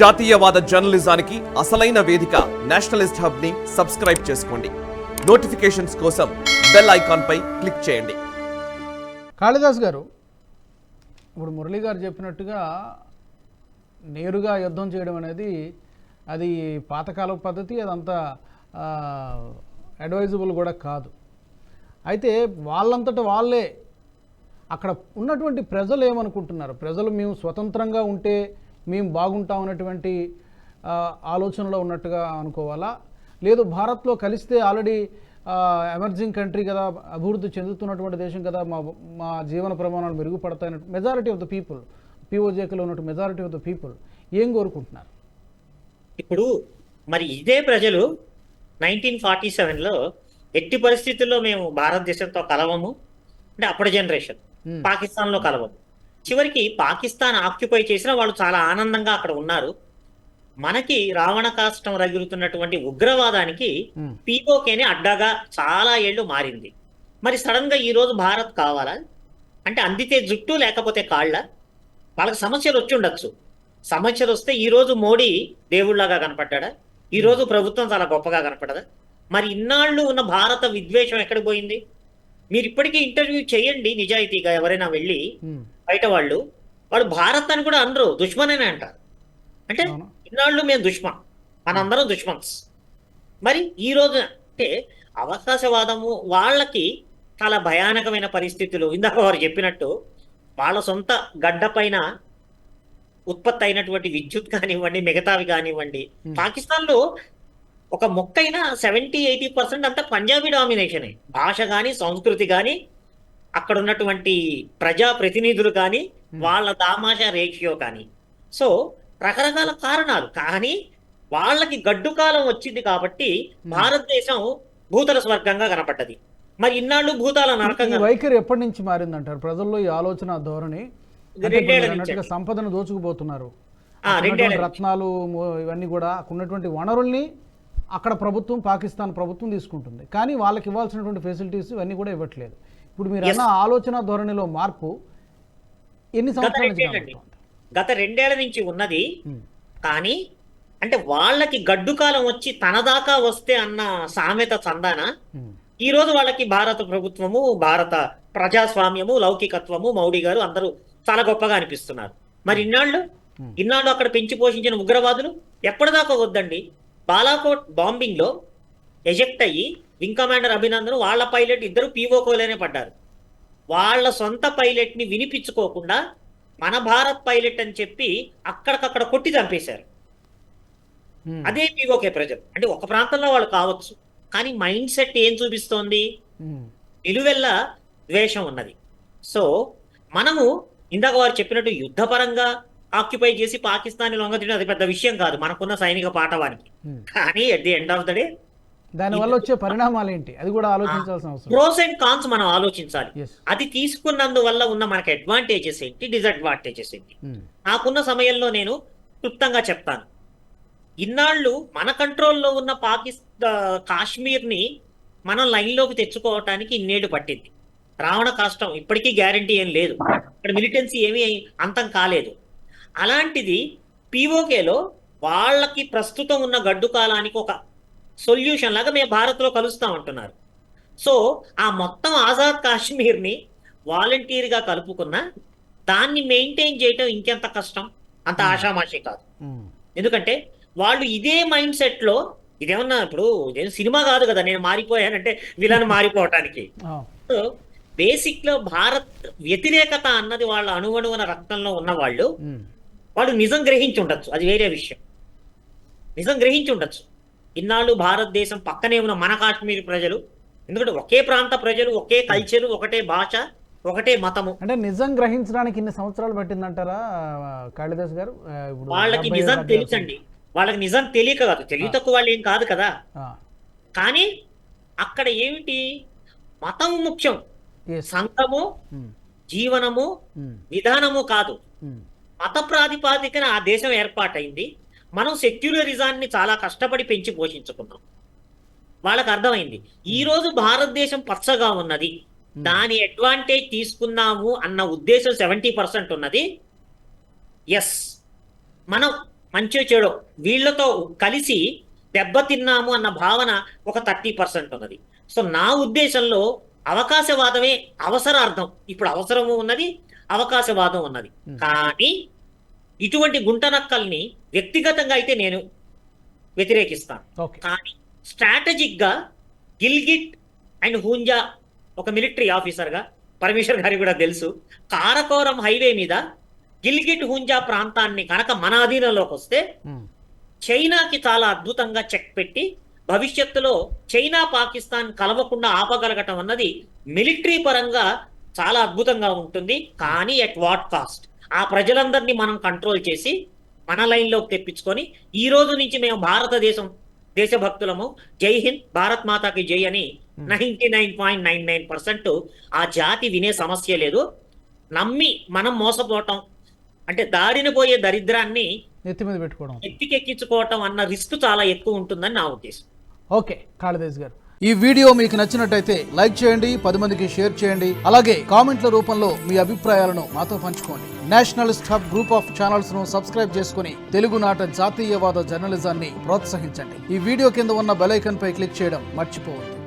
జాతీయవాద జర్నలిజానికి అసలైన వేదిక నేషనలిస్ట్ హబ్ ని సబ్స్క్రైబ్ చేసుకోండి. నోటిఫికేషన్స్ కోసం బెల్ ఐకాన్ పై క్లిక్ చేయండి. కాళిదాస్ గారు, ఇప్పుడు మురళి గారు చెప్పినట్టుగా నేరుగా యుద్ధం చేయడం అనేది అది పాతకాల పద్ధతి, అదంతా అడ్వైజబుల్ కూడా కాదు. అయితే వాళ్ళంతట వాళ్ళే అక్కడ ఉన్నటువంటి ప్రజలు ఏమనుకుంటున్నారు? ప్రజలు మేము స్వతంత్రంగా ఉంటే మేము బాగుంటాం అన్నటువంటి ఆలోచనలో ఉన్నట్టుగా అనుకోవాలా? లేదు భారత్లో కలిస్తే ఆల్రెడీ ఎమర్జింగ్ కంట్రీ కదా, అభివృద్ధి చెందుతున్నటువంటి దేశం కదా, మా జీవన ప్రమాణాలు మెరుగుపడతాయని మెజారిటీ ఆఫ్ ద పీపుల్, పిఓజేకలో ఉన్నట్టు మెజారిటీ ఆఫ్ ద పీపుల్ ఏం కోరుకుంటున్నారు? ఇప్పుడు మరి ఇదే ప్రజలు 1947లో ఎట్టి పరిస్థితుల్లో మేము భారతదేశంతో కలవము అంటే అప్పటి జనరేషన్, పాకిస్తాన్లో కలవము. చివరికి పాకిస్తాన్ ఆక్యుపై చేసినా వాళ్ళు చాలా ఆనందంగా అక్కడ ఉన్నారు. మనకి రావణ కాష్టం రగులుతున్నటువంటి ఉగ్రవాదానికి పీఓకేనే అడ్డాగా చాలా ఏళ్ళు మారింది. మరి సడన్ గా ఈ రోజు భారత్ కావాలా అంటే అందితే జుట్టు లేకపోతే కాళ్ళ? వాళ్ళకి సమస్యలు వచ్చి ఉండొచ్చు. సమస్యలు వస్తే ఈ రోజు మోడీ దేవుళ్లాగా కనపడ్డా? ఈ రోజు ప్రభుత్వం చాలా గొప్పగా కనపడదా? మరి ఇన్నాళ్ళు ఉన్న భారత విద్వేషం ఎక్కడికి పోయింది? మీరు ఇప్పటికీ ఇంటర్వ్యూ చేయండి నిజాయితీగా, ఎవరైనా వెళ్ళి బయట వాళ్ళు భారత్ అని కూడా అనరు, దుష్మన్ అని అంటారు. అంటే ఇన్నాళ్ళు మేము దుష్మన్, మనందరం దుష్మన్స్. మరి ఈ రోజు అంటే అవకాశవాదము వాళ్ళకి చాలా భయానకమైన పరిస్థితులు. ఇందాక వారు చెప్పినట్టు వాళ్ళ సొంత గడ్డ పైన ఉత్పత్తి అయినటువంటి విద్యుత్ కానివ్వండి, మిగతావి కానివ్వండి, పాకిస్తాన్లో ఒక మొక్కైనా 70-80% అంతా పంజాబీ డామినేషనే. భాష కానీ, సంస్కృతి కానీ, అక్కడ ఉన్నటువంటి ప్రజా ప్రతినిధులు కానీ, వాళ్ళ దామాషా రేషియో కానీ. సో రకరకాల కారణాలు, కానీ వాళ్ళకి గడ్డు కాలం వచ్చింది కాబట్టి భారతదేశం భూతల స్వర్గంగా కనపడ్డది. మరి ఇన్నాళ్ళు భూతాల నరకంగా. వైఖరి ఎప్పటి నుంచి మారిందంటారు ప్రజల్లో ఈ ఆలోచన ధోరణి? సంపదను దోచుకుపోతున్నారు, రత్నాలు ఇవన్నీ కూడా ఉన్నటువంటి వనరుల్ని అక్కడ ప్రభుత్వం, పాకిస్తాన్ ప్రభుత్వం తీసుకుంటుంది, కానీ వాళ్ళకి ఇవ్వాల్సినటువంటి ఫెసిలిటీస్ ఇవన్నీ కూడా ఇవ్వట్లేదు. ఇప్పుడు మీరు అన్న ఆలోచన ధోరణిలో మార్పు ఎన్ని సంవత్సరాలు? గత 2 ఏళ్ల నుంచి ఉన్నది. కానీ అంటే వాళ్ళకి గడ్డు కాలం వచ్చి తన దాకా వస్తే అన్న సామెత చందాన ఈ రోజు వాళ్ళకి భారత ప్రభుత్వము, భారత ప్రజాస్వామ్యము, లౌకికత్వము, మౌడీ గారు అందరూ చాలా గొప్పగా అనిపిస్తున్నారు. మరి ఇన్నాళ్ళు అక్కడ పెంచి పోషించిన ఉగ్రవాదులు ఎప్పటిదాకా వద్దండి? బాలాకోట్ బాంబింగ్ లో ఎజెక్ట్ అయ్యి వింగ్ కమాండర్ అభినందన్ వాళ్ళ పైలట్ ఇద్దరు పీఓకోలేనే పడ్డారు. వాళ్ళ సొంత పైలట్ ని వినిపించుకోకుండా మన భారత్ పైలట్ అని చెప్పి అక్కడికక్కడ కొట్టి చంపేశారు. అదే పీఓకే ప్రజలు. అంటే ఒక ప్రాంతంలో వాళ్ళు కావచ్చు, కానీ మైండ్ సెట్ ఏం చూపిస్తోంది? నిలువెల్ల ద్వేషం ఉన్నది. సో మనము ఇందాక వారు చెప్పినట్టు యుద్ధపరంగా ఆక్యుపై చేసి పాకిస్తాన్ లొంగతీయడం అది పెద్ద విషయం కాదు మనకున్న సైనిక పాఠవానికి. కానీ at the end of the day దానివల్ల వచ్చే పరిణామాలు ఏంటి అది కూడా ఆలోచించాల్సిన అవసరం. ప్రోస్ అండ్ కాన్స్ మనం ఆలోచించాలి. అది తీసుకున్నందువల్ల ఉన్న మనకి అడ్వాంటేజెస్ ఏంటి, డిసడ్వాంటేజెస్ ఏంటి? నాకున్న సమయంలో నేను క్లుప్తంగా చెప్తాను. ఇన్నాళ్ళు మన కంట్రోల్లో ఉన్న కాశ్మీర్ని మనం లైన్లోకి తెచ్చుకోవటానికి ఇన్నేళ్లు పట్టింది. రావణ కాష్టం ఇప్పటికీ గ్యారంటీ ఏం లేదు, ఇక్కడ మిలిటెన్సీ ఏమీ అంతం కాలేదు. అలాంటిది పీఓకేలో వాళ్ళకి ప్రస్తుతం ఉన్న గడ్డు కాలానికి ఒక సొల్యూషన్ లాగా మేము భారత్లో కలుస్తామంటున్నారు. సో ఆ మొత్తం ఆజాద్ కాశ్మీర్ని వాలంటీర్గా కలుపుకున్న దాన్ని మెయింటైన్ చేయటం ఇంకెంత కష్టం, అంత ఆషామాషి కాదు. ఎందుకంటే వాళ్ళు ఇదే మైండ్ సెట్లో, ఇదేమన్నా ఇప్పుడు సినిమా కాదు కదా నేను మారిపోయానంటే విలన్ మారిపోవటానికి. సో బేసిక్ లో భారత్ వ్యతిరేకత అన్నది వాళ్ళ అణువణువున రక్తంలో ఉన్న వాళ్ళు నిజం గ్రహించి ఉండొచ్చు, అది వేరే విషయం. నిజం గ్రహించి ఉండొచ్చు. ఇన్నాళ్ళు భారతదేశం పక్కనే ఉన్న మన కాశ్మీర్ ప్రజలు, ఎందుకంటే ఒకే ప్రాంత ప్రజలు, ఒకే కల్చరు, ఒకటే భాష, ఒకటే మతము. అంటే నిజం గ్రహించడానికి ఇన్ని సంవత్సరాలు పట్టిందంటారా కాళిదాస్ గారు? వాళ్ళకి నిజం తెలుసండి, వాళ్ళకి నిజం తెలియక కాదు, తెలివి తక్కువ వాళ్ళు ఏం కాదు కదా. కానీ అక్కడ ఏమిటి, మతం ముఖ్యం, సంఘము, జీవనము, విధానము కాదు. మత ప్రాతిపాదికన ఆ దేశం ఏర్పాటైంది. మనం సెక్యులరిజాన్ని చాలా కష్టపడి పెంచి పోషించుకున్నాం. వాళ్ళకి అర్థమైంది ఈ రోజు భారతదేశం పచ్చగా ఉన్నది, దాని అడ్వాంటేజ్ తీసుకున్నాము అన్న ఉద్దేశం 70% ఉన్నది. ఎస్, మనం మంచో చెడో వీళ్ళతో కలిసి దెబ్బతిన్నాము అన్న భావన ఒక 30% ఉన్నది. సో నా ఉద్దేశంలో అవకాశవాదమే అవసరార్థం. ఇప్పుడు అవసరము ఉన్నది, అవకాశవాదం ఉన్నది. కానీ ఇటువంటి గుంటనక్కల్ని వ్యక్తిగతంగా అయితే నేను వ్యతిరేకిస్తాను. ఓకే. కానీ స్ట్రాటజిక్ గా గిల్గిట్ అండ్ హూంజా ఒక మిలిటరీ ఆఫీసర్ గా పరమేశ్వర్ గారికి కూడా తెలుసు, కారకోరం హైవే మీద గిల్గిట్ హూంజా ప్రాంతాన్ని కనుక మన అధీనంలోకి వస్తే చైనాకి చాలా అద్భుతంగా చెక్ పెట్టి భవిష్యత్తులో చైనా పాకిస్తాన్ కలవకుండా ఆపగలగటం అన్నది మిలిటరీ పరంగా చాలా అద్భుతంగా ఉంటుంది. కానీ ఎట్ వాట్ కాస్ట్? ఆ ప్రజలందరినీ మనం కంట్రోల్ చేసి మన లైన్లోకి తెప్పించుకొని ఈ రోజు నుంచి మేము భారతదేశం దేశభక్తులము, జై హింద్, భారత్ మాతాకి జై అని 99.99% ఆ జాతి వినే సమస్య లేదు. నమ్మి మనం మోసపోవటం అంటే దారిన పోయే దరిద్రాన్ని నెత్తి మీద పెట్టుకోవడం, ఎత్తికెక్కించుకోవటం అన్న రిస్క్ చాలా ఎక్కువ ఉంటుందని నా ఉద్దేశం. ఓకే కాళిదాస్ గారు, ఈ వీడియో మీకు నచ్చినట్టయితే లైక్ చేయండి, 10 మందికి షేర్ చేయండి, అలాగే కామెంట్ల రూపంలో మీ అభిప్రాయాలను మాతో పంచుకోండి. Nationalist hub group of channels ను సబ్స్క్రైబ్ చేసుకుని తెలుగునాట జాతీయవాద జర్నలిజాన్ని ప్రోత్సహించండి. ఈ వీడియో కింద ఉన్న బెల్ ఐకాన్ పై క్లిక్ చేయడం మర్చిపోవద్దు.